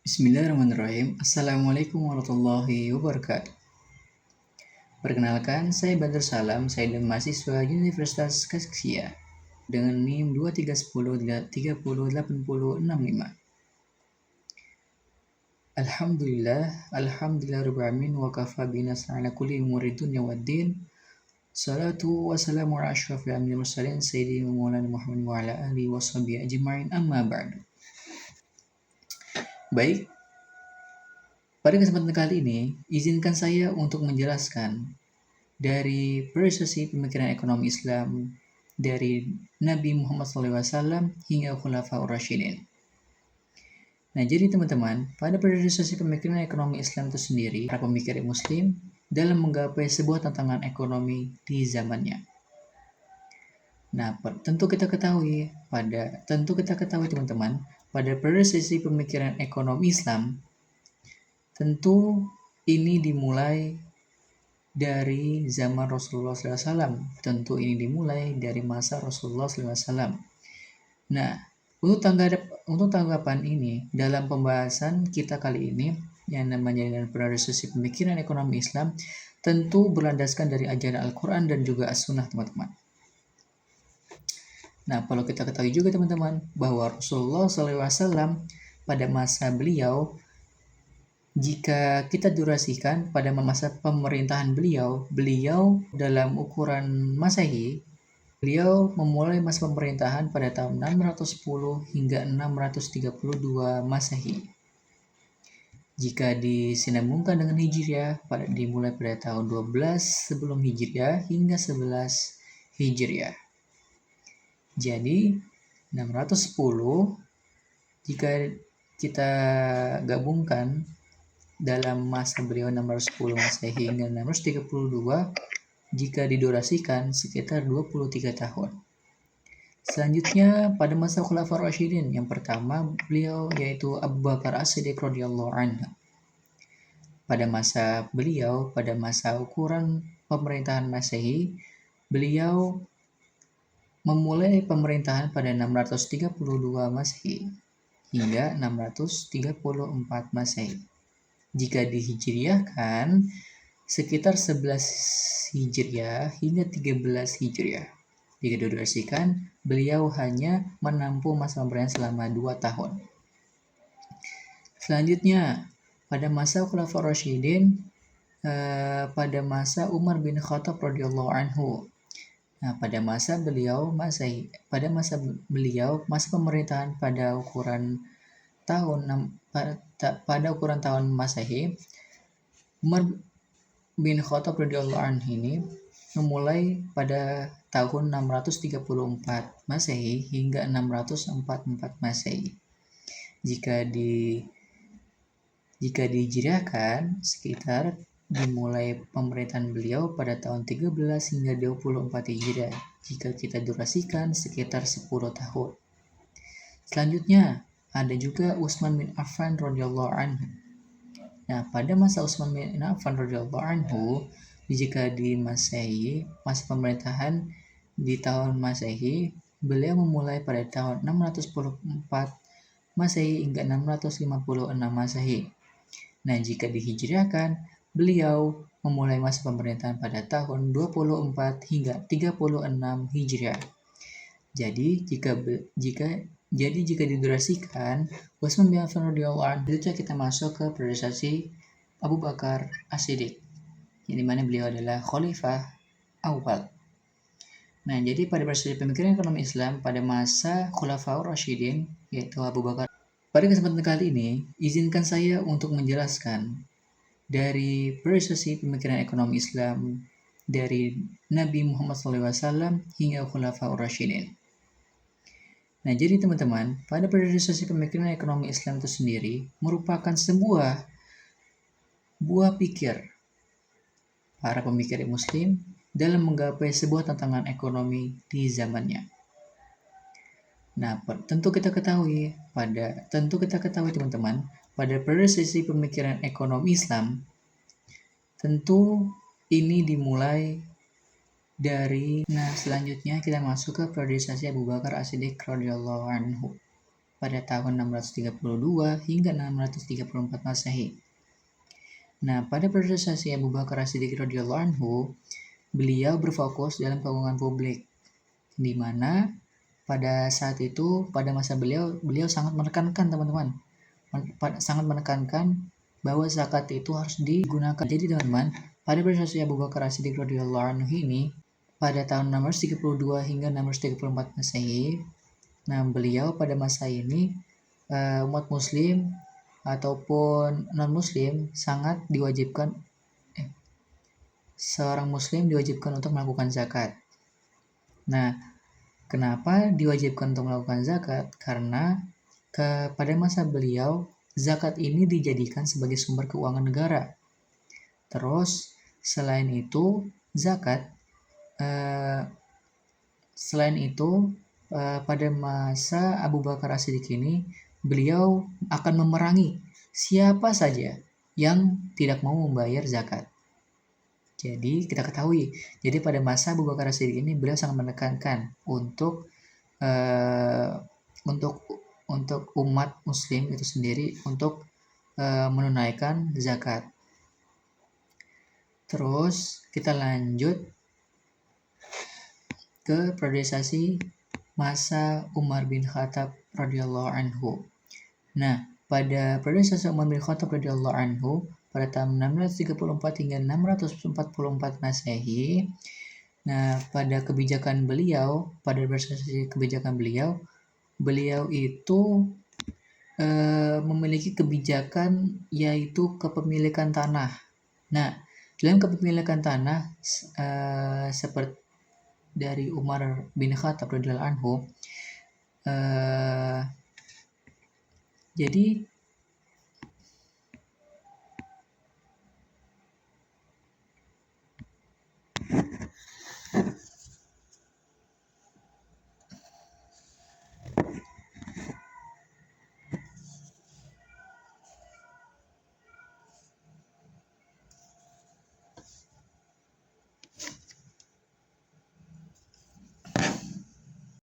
Bismillahirrahmanirrahim. Assalamualaikum warahmatullahi wabarakatuh. Perkenalkan, saya Badr Salam, saya dan mahasiswa Universitas Kasksia dengan NIM 2310308065. Alhamdulillah rabbil alamin wa kafa bina sa'ala kulli umuri dunya waddin. Salatu wassalamu ala asyrafil anbiya'i mursalin sayyidina Maulana Muhammad wa ala alihi washabihi ajma'in amma ba'du. Baik, pada kesempatan kali ini, izinkan saya untuk menjelaskan dari filosofi pemikiran ekonomi Islam dari Nabi Muhammad SAW hingga Khulafaur Rasyidin. Nah, jadi teman-teman, pada filosofi pemikiran ekonomi Islam itu sendiri, para pemikir Muslim dalam menggapai sebuah tantangan ekonomi di zamannya. Nah, tentu kita ketahui teman-teman, pada filosofi pemikiran ekonomi Islam, tentu ini dimulai dari zaman Rasulullah SAW. Tentu ini dimulai dari masa Rasulullah SAW. Nah, untuk tanggapan ini dalam pembahasan kita kali ini yang namanya dengan filosofi pemikiran ekonomi Islam, tentu berlandaskan dari ajaran Al-Quran dan juga As-Sunnah, teman-teman. Nah, perlu kita ketahui juga teman-teman bahwa Rasulullah SAW pada masa beliau, jika kita durasikan pada masa pemerintahan beliau dalam ukuran Masehi, beliau memulai masa pemerintahan pada tahun 610 hingga 632 Masehi. Jika disinambungkan dengan Hijriah, dimulai pada tahun 12 sebelum Hijriah hingga 11 Hijriah. Jadi 610 jika kita gabungkan dalam masa beliau 610 Masehi hingga 632, jika didurasikan sekitar 23 tahun. Selanjutnya pada masa Khulafaur Rasyidin, yang pertama beliau yaitu Abu Bakar As-Siddiq radhiyallahu anhu. Pada masa ukuran pemerintahan Masehi, beliau memulai pemerintahan pada 632 Masehi hingga 634 Masehi. Jika dihijriahkan sekitar 11 Hijriah hingga 13 Hijriah. Jika didurasikan, beliau hanya menempuh masa pemerintahan selama 2 tahun. Selanjutnya, pada masa Khulafaur Rasyidin, pada masa Umar bin Khattab radhiyallahu anhu. Nah, pada masa pemerintahan pada ukuran tahun Masehi, Umar bin Khattab radhiyallahu anhu ini memulai pada tahun 634 Masehi hingga 644 Masehi. Jika dihijriahkan sekitar dimulai pemerintahan beliau pada tahun 13 hingga 24 Hijriah. Jika kita durasikan sekitar 10 tahun. Selanjutnya ada juga Utsman bin Affan radhiyallahu anhu. Nah, pada masa Utsman bin Affan radhiyallahu anhu, jika di Masehi, masa pemerintahan di tahun Masehi, beliau memulai pada tahun 614 Masehi hingga 656 Masehi. Nah, jika dihijriahkan, beliau memulai masa pemerintahan pada tahun 24 hingga 36 Hijriah. Jadi jika didurasikan, Utsman bin Affan radhiyallahu anhu, itu kita masuk ke periodisasi Abu Bakar As-Siddiq, yang dimana beliau adalah Khalifah Awal. Nah, jadi pada periodisasi pemikiran ekonomi Islam pada masa Khulafaur Rasyidin, yaitu Abu Bakar. Pada kesempatan kali ini, izinkan saya untuk menjelaskan dari periodisasi pemikiran ekonomi Islam dari Nabi Muhammad SAW hingga Khulafaur Rasyidin. Nah, jadi teman-teman, pada periodisasi pemikiran ekonomi Islam itu sendiri merupakan sebuah buah pikir para pemikir Muslim dalam menggapai sebuah tantangan ekonomi di zamannya. Nah, tentu kita ketahui teman-teman, pada periodisasi pemikiran ekonomi Islam, tentu ini dimulai dari. Nah, selanjutnya kita masuk ke periodisasi Abu Bakar As-Siddiq radhiyallahu anhu. pada tahun 632 hingga 634 Masehi. Nah, pada proses Abu Bakar As-Siddiq radhiyallahu anhu, beliau berfokus dalam keuangan publik, di mana pada saat itu, pada masa beliau sangat menekankan teman-teman, sangat menekankan bahwa zakat itu harus digunakan. Jadi teman-teman, pada proses Abu Bakar As-Siddiq radhiyallahu anhu ini, pada tahun 632 hingga 634 Masehi, nah beliau pada masa ini umat muslim ataupun non-muslim sangat diwajibkan seorang muslim diwajibkan untuk melakukan zakat. Nah, kenapa diwajibkan untuk melakukan zakat? Karena pada masa beliau zakat ini dijadikan sebagai sumber keuangan negara. Terus selain itu zakat pada masa Abu Bakar As-Siddiq ini beliau akan memerangi siapa saja yang tidak mau membayar zakat. Jadi kita ketahui, jadi pada masa Abu Bakar As-Siddiq ini beliau sangat menekankan untuk umat muslim itu sendiri untuk menunaikan zakat. Terus kita lanjut ke periodisasi masa Umar bin Khattab radhiyallahu anhu. Nah, pada periodisasi Umar bin Khattab radhiyallahu anhu pada tahun 634 hingga 644 Masehi. Nah, pada kebijakan beliau, pada periodisasi kebijakan beliau itu memiliki kebijakan yaitu kepemilikan tanah. Nah, dalam kepemilikan tanah seperti dari Umar bin Khattab radhiyallahu anhu, jadi